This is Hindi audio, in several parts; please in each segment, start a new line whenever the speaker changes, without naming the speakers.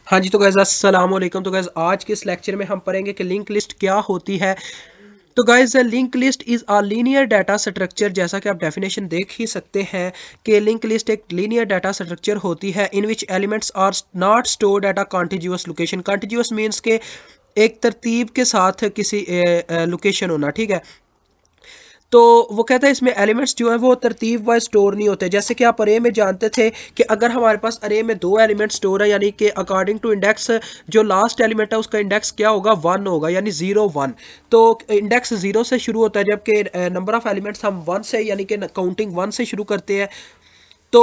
हाँ जी, तो गाइज़ अस्सलाम वालेकुम। तो गाइज़ आज के इस लेक्चर में हम पढ़ेंगे कि लिंक लिस्ट क्या होती है। तो guys link list is a linear data structure, जैसा कि आप डेफिनेशन देख ही सकते हैं कि लिंक लिस्ट एक लीनियर डाटा स्ट्रक्चर होती है in which elements are not stored at a contiguous location. Contiguous means के एक तरतीब के साथ किसी लोकेशन होना, ठीक है। तो वो कहता है इसमें एलिमेंट्स जो है वो तरतीब वाइज स्टोर नहीं होते। जैसे कि आप अरे में जानते थे कि अगर हमारे पास अरे में दो एलिमेंट स्टोर है, यानी कि अकॉर्डिंग टू इंडेक्स जो लास्ट एलिमेंट है उसका इंडेक्स क्या होगा, 1 होगा, यानी 0 1। तो इंडेक्स 0 से शुरू होता है, जबकि नंबर ऑफ एलिमेंट्स हम 1 से यानी कि काउंटिंग 1 से शुरू करते हैं। तो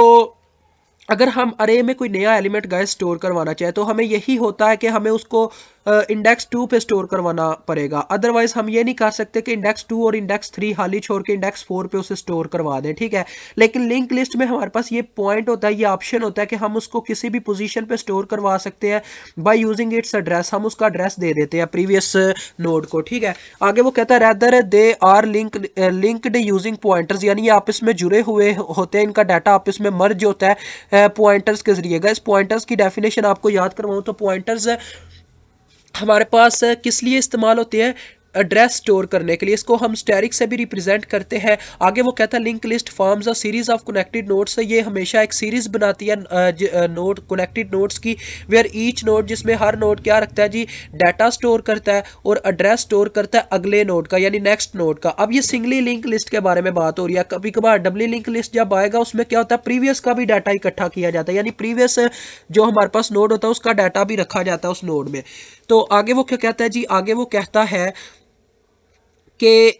अगर हम अरे में कोई नया एलिमेंट गाइस स्टोर करवाना चाहे तो हमें यही होता है कि हमें उसको इंडेक्स 2 पे स्टोर करवाना पड़ेगा। अदरवाइज हम ये नहीं कर सकते कि इंडेक्स 2 और इंडेक्स 3 खाली छोड़ के इंडेक्स 4 पे उसे स्टोर करवा दें, ठीक है। लेकिन लिंक लिस्ट में हमारे पास ये पॉइंट होता है, ये ऑप्शन होता है कि हम उसको किसी भी पोजीशन पे स्टोर करवा सकते हैं बाय यूजिंग इट्स एड्रेस। हम उसका एड्रेस दे देते हैं प्रीवियस नोड को, ठीक है। आगे वो कहता है rather they are linked using pointers, यानी ये आपस में जुड़े हुए होते हैं, इनका डाटा आपस में मर्ज होता है पॉइंटर्स के जरिए। गाइस पॉइंटर्स की डेफिनेशन आपको याद करवाऊं तो पॉइंटर्स हमारे पास किस लिए इस्तेमाल होती है, एड्रेस स्टोर करने के लिए। इसको हम स्टैरिक से भी रिप्रेजेंट करते हैं। आगे वो कहता है link list forms a series of connected nodes, ये हमेशा एक सीरीज बनाती है नोड कनेक्टेड नोड्स की, वेयर ईच नोड, जिसमें हर नोड क्या रखता है जी, डाटा स्टोर करता है और एड्रेस स्टोर करता है अगले नोड का, यानी नेक्स्ट नोड का। अब ये सिंगली लिंक लिस्ट के बारे में बात हो रही है। कभी कभार डबली लिंक लिस्ट जब आएगा उसमें क्या होता है, प्रीवियस का भी डाटा इकट्ठा किया जाता है, यानी प्रीवियस जो हमारे पास नोड होता है उसका डाटा भी रखा जाता है उस नोड में। तो आगे वो क्या कहता है जी, आगे वो कहता है कि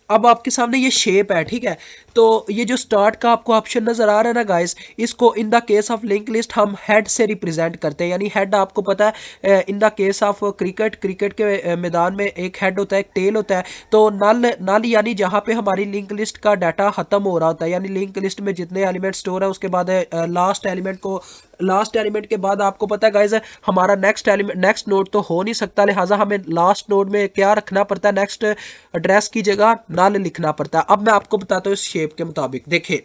अब आपके सामने ये शेप है, ठीक है। तो ये जो स्टार्ट का आपको ऑप्शन नजर आ रहा है ना गाइस, इसको in the case of link list हम हेड से रिप्रेजेंट करते हैं। यानी हेड आपको पता है in the case of cricket के मैदान में एक हेड होता है, एक टेल होता है। तो नल नल यानी जहाँ पे हमारी लिंक लिस्ट का डाटा खत्म हो रहा होता है, यानी लिंक लिस्ट में जितने एलिमेंट स्टोर है उसके बाद लास्ट एलिमेंट के बाद आपको पता है गाइस हमारा नेक्स्ट एलिमेंट नेक्स्ट नोड तो हो नहीं सकता, लिहाजा हमें लास्ट नोड में क्या रखना पड़ता है, नेक्स्ट एड्रेस की जगह नल लिखना पड़ता है। अब मैं आपको बताता हूँ इस शेप के मुताबिक। देखिए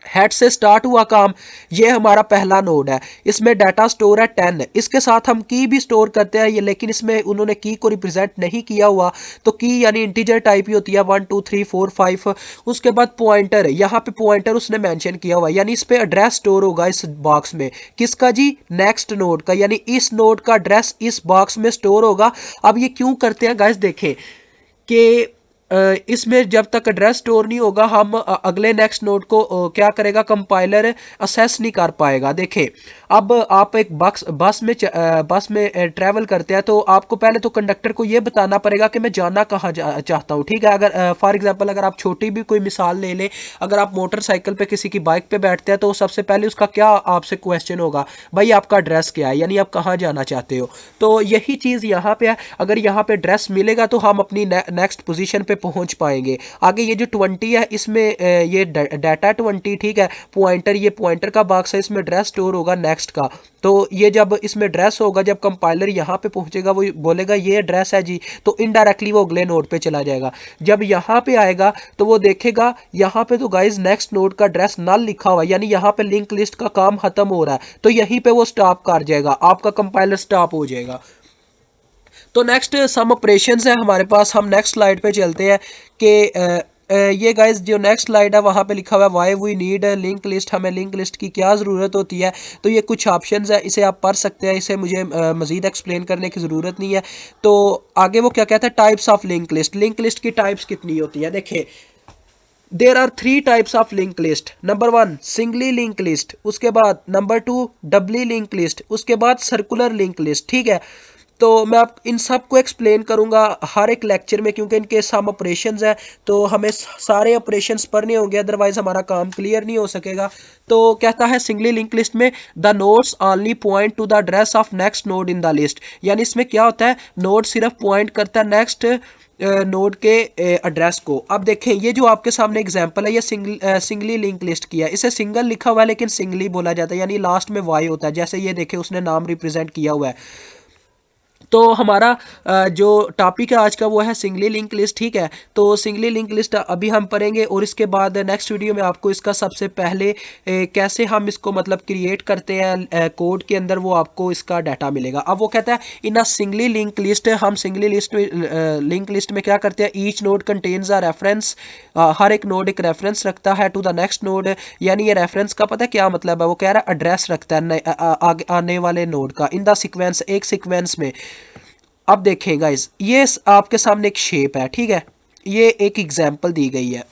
हेड से स्टार्ट हुआ काम, ये हमारा पहला नोड है, इसमें डाटा स्टोर है 10, इसके साथ हम की भी स्टोर करते हैं ये, लेकिन इसमें उन्होंने की को रिप्रेजेंट नहीं किया हुआ। तो की यानी इंटीजर टाइप ही होती है 1 2 3 4 5। उसके बाद पॉइंटर, यहाँ पे पॉइंटर उसने मेंशन किया हुआ, यानी इस पे एड्रेस स्टोर होगा इस बॉक्स में, किसका जी, नेक्स्ट नोड का, यानी इस नोड का एड्रेस इस बॉक्स में स्टोर होगा। अब ये क्यों करते हैं गाइस, देखें कि इसमें जब तक एड्रेस स्टोर नहीं होगा हम अगले नेक्स्ट नोड को क्या करेगा, कंपाइलर असेस नहीं कर पाएगा। देखें अब आप एक बस में ट्रैवल करते हैं तो आपको पहले तो कंडक्टर को ये बताना पड़ेगा कि मैं जाना कहाँ चाहता हूँ, ठीक है। अगर फॉर एग्जांपल अगर आप छोटी भी कोई मिसाल ले लें, अगर आप मोटरसाइकिल पे किसी की बाइक पे बैठते हैं तो सबसे पहले उसका क्या आपसे क्वेश्चन होगा, भाई आपका एड्रेस क्या है, यानी आप कहाँ जाना चाहते हो। तो यही चीज़ यहाँ पे है, अगर यहाँ पे एड्रेस मिलेगा तो हम अपनी नेक्स्ट पोजीशन पे पहुंच पाएंगे। आगे ये जो 20 है इसमें ये डाटा 20, ठीक है। पॉइंटर, ये पॉइंटर का बॉक्स है, इसमें एड्रेस स्टोर होगा नेक्स्ट का। तो ये जब इसमें एड्रेस होगा, जब कंपाइलर यहाँ पे पहुंचेगा वो बोलेगा ये एड्रेस है जी, तो इनडायरेक्टली वो अगले नोड पे चला जाएगा। जब यहाँ पे आएगा तो वो देखेगा यहाँ पे तो गाइज नेक्स्ट नोड का एड्रेस नल लिखा हुआ है, यानी यहाँ पे लिंक लिस्ट का काम खत्म हो रहा है, तो यहीं पे वो स्टॉप कर जाएगा, आपका कंपाइलर स्टॉप हो जाएगा। तो नेक्स्ट सम ऑपरेशंस है हमारे पास, हम नेक्स्ट स्लाइड पे चलते हैं कि ये गाइस जो नेक्स्ट स्लाइड है वहाँ पे लिखा हुआ है why we need link list, हमें लिंक लिस्ट की क्या ज़रूरत होती है। तो ये कुछ ऑप्शंस है, इसे आप पढ़ सकते हैं, इसे मुझे मज़ीद एक्सप्लेन करने की ज़रूरत नहीं है। तो आगे वो क्या कहता है, टाइप्स ऑफ लिंक लिस्ट की टाइप्स कितनी होती है। देखें there are 3 types of link list. Number 1 singly link list, उसके बाद नंबर 2 डबली लिंक लिस्ट, उसके बाद सर्कुलर लिंक लिस्ट, ठीक है। तो मैं आप इन सब को एक्सप्लेन करूंगा हर एक लेक्चर में, क्योंकि इनके सम ऑपरेशंस हैं तो हमें सारे ऑपरेशंस पढ़ने होंगे, अदरवाइज हमारा काम क्लियर नहीं हो सकेगा। तो कहता है सिंगली लिंक लिस्ट में the nodes only point two the address of next node in the list, यानी इसमें क्या होता है, नोड सिर्फ पॉइंट करता है नेक्स्ट नोड के एड्रेस को। अब देखें ये जो आपके सामने एग्जांपल है ये सिंगली लिंक लिस्ट किया है, इसे सिंगल लिखा हुआ है लेकिन सिंगली बोला जाता है, यानी लास्ट में वाई होता है। जैसे ये देखें उसने नाम रिप्रेजेंट किया हुआ है। तो हमारा जो टॉपिक है आज का वो है सिंगली लिंक लिस्ट, ठीक है। तो सिंगली लिंक लिस्ट अभी हम पढ़ेंगे और इसके बाद नेक्स्ट वीडियो में आपको इसका सबसे पहले कैसे हम इसको मतलब क्रिएट करते हैं कोड के अंदर, वो आपको इसका डाटा मिलेगा। अब वो कहता है in a singly link list, हम सिंगली लिस्ट में लिंक लिस्ट में क्या करते हैं, each node contains a reference, हर एक नोड एक रेफरेंस रखता है टू द नेक्स्ट नोड। यानी ये रेफरेंस का पता है क्या मतलब है, वो कह रहा है एड्रेस रखता है आगे आने वाले नोड का इन द सीक्वेंस, एक सीक्वेंस में। अब देखें गाइस, ये आपके सामने एक शेप है, ठीक है, ये एक एग्जांपल दी गई है।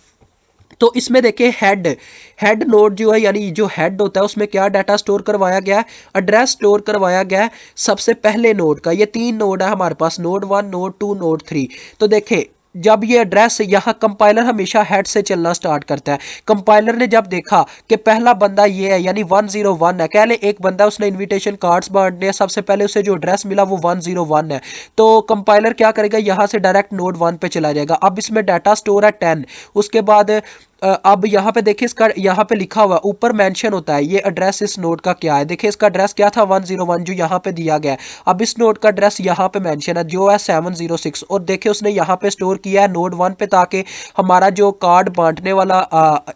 तो इसमें देखिए हेड नोड जो है, यानी जो हेड होता है उसमें क्या डाटा स्टोर करवाया गया है, एड्रेस स्टोर करवाया गया है सबसे पहले नोड का। ये 3 नोड है हमारे पास, नोड 1, नोड 2, नोड 3। तो देखें जब ये एड्रेस, यहाँ कंपाइलर हमेशा हेड से चलना स्टार्ट करता है। कंपाइलर ने जब देखा कि पहला बंदा ये है यानी 101 है, कह ले एक बंदा उसने इनविटेशन कार्ड्स बांटने हैं, सबसे पहले उसे जो एड्रेस मिला वो 101 है, तो कंपाइलर क्या करेगा, यहाँ से डायरेक्ट नोड 1 पे चला जाएगा। अब इसमें डाटा स्टोर है 10। उसके बाद अब यहाँ पे देखिए इसका यहाँ पे लिखा हुआ ऊपर मेंशन होता है ये एड्रेस इस नोड का क्या है। देखिए इसका एड्रेस क्या था 101 जो यहाँ पे दिया गया है। अब इस नोड का एड्रेस यहाँ पे मेंशन है जो है 706, और देखिए उसने यहाँ पे स्टोर किया है नोड 1 पे, ताकि हमारा जो कार्ड बांटने वाला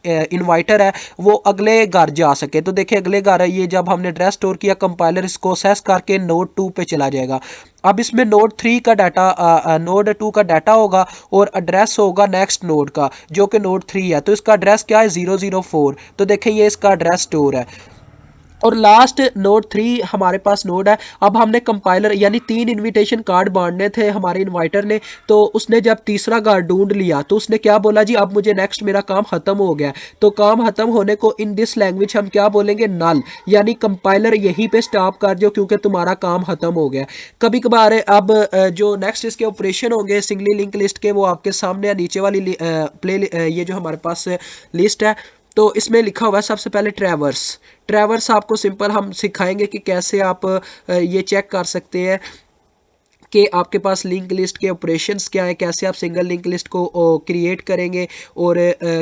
इन्वाइटर है वो अगले घर जा सके। तो देखिए अगले घर है ये, जब हमने एड्रेस स्टोर किया कंपाइलर इसको असेस करके नोड 2 पे चला जाएगा। अब इसमें नोड 3 का डाटा, नोड 2 का डाटा होगा और एड्रेस होगा नेक्स्ट नोड का जो कि नोड 3 है। तो इसका एड्रेस क्या है 004। तो देखें ये इसका एड्रेस स्टोर है। और लास्ट नोड 3 हमारे पास नोड है। अब हमने कंपाइलर यानी 3 इनविटेशन कार्ड बांटने थे हमारे इन्वाइटर ने, तो उसने जब तीसरा कार्ड ढूंढ लिया तो उसने क्या बोला जी, अब मुझे नेक्स्ट मेरा काम खत्म हो गया। तो काम खत्म होने को इन दिस लैंग्वेज हम क्या बोलेंगे, नल, यानी कंपाइलर यहीं पे स्टॉप कर दो क्योंकि तुम्हारा काम खत्म हो गया। कभी कभार अब जो नेक्स्ट इसके ऑपरेशन होंगे सिंगली लिंक लिस्ट के वो आपके सामने नीचे वाली ये जो हमारे पास लिस्ट है, तो इसमें लिखा हुआ है सबसे पहले ट्रैवर्स आपको सिंपल हम सिखाएंगे कि कैसे आप ये चेक कर सकते हैं कि आपके पास लिंक लिस्ट के ऑपरेशंस क्या है, कैसे आप सिंगल लिंक लिस्ट को क्रिएट करेंगे और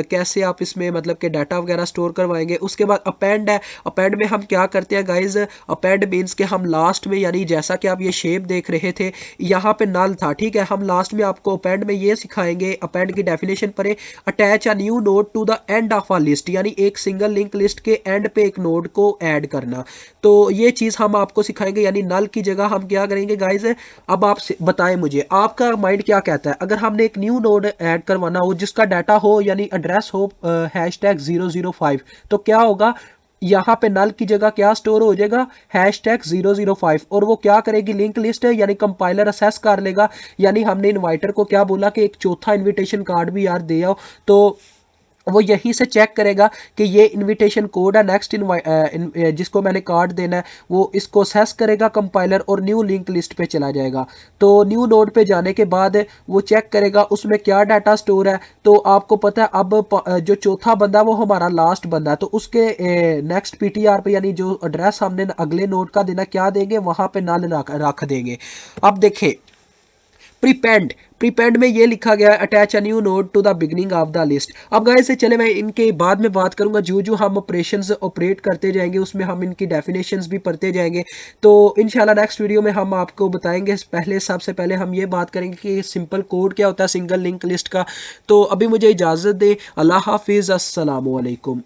कैसे आप इसमें मतलब कि डाटा वगैरह स्टोर करवाएंगे। उसके बाद अपेंड है, अपेंड में हम क्या करते हैं गाइज, अपेंड मीन्स के हम लास्ट में, यानी जैसा कि आप ये शेप देख रहे थे यहाँ पे नल था, ठीक है, हम लास्ट में आपको अपेंड में ये सिखाएंगे। अपेंड की डेफिनेशन पर attach a new node to the end of a list, यानी एक सिंगल लिंक लिस्ट के एंड पे एक नोड को ऐड करना। तो ये चीज़ हम आपको सिखाएंगे, यानी नल की जगह हम क्या करेंगे गाइज। अब आप बताएं मुझे आपका माइंड क्या कहता है, अगर हमने एक न्यू नोड ऐड करवाना हो जिसका डाटा हो यानी एड्रेस हो #005, तो क्या होगा, यहाँ पे नल की जगह क्या स्टोर हो जाएगा, #005, और वो क्या करेगी, लिंक लिस्ट है यानी कंपाइलर असेस कर लेगा। यानी हमने इन्वाइटर को क्या बोला कि एक चौथा इन्विटेशन कार्ड भी यार दे आओ, तो वो यहीं से चेक करेगा कि ये इनविटेशन कोड है नेक्स्ट जिसको मैंने कार्ड देना है, वो इसको सेस करेगा कंपाइलर और न्यू लिंक लिस्ट पे चला जाएगा। तो न्यू नोड पे जाने के बाद वो चेक करेगा उसमें क्या डाटा स्टोर है। तो आपको पता है अब जो चौथा बंदा वो हमारा लास्ट बंदा है, तो उसके नेक्स्ट पीटीआर पे यानी जो एड्रेस हमने अगले नोड का देना क्या देंगे, वहां पे नल रख देंगे। अब देखें प्रीपेंड में ये लिखा गया है attach a new node to the beginning of the list. अब गाइस से चले मैं इनके बाद में बात करूंगा, जो हम ऑपरेशंस ऑपरेट करते जाएंगे उसमें हम इनकी डेफिनेशंस भी पढ़ते जाएंगे। तो इंशाल्लाह नेक्स्ट वीडियो में हम आपको बताएंगे। सबसे पहले हम ये बात करेंगे कि सिंपल कोड क्या होता है सिंगल लिंक लिस्ट का। तो अभी मुझे इजाज़त दे, अल्लाह हाफिज़, अस्सलाम वालेकुम।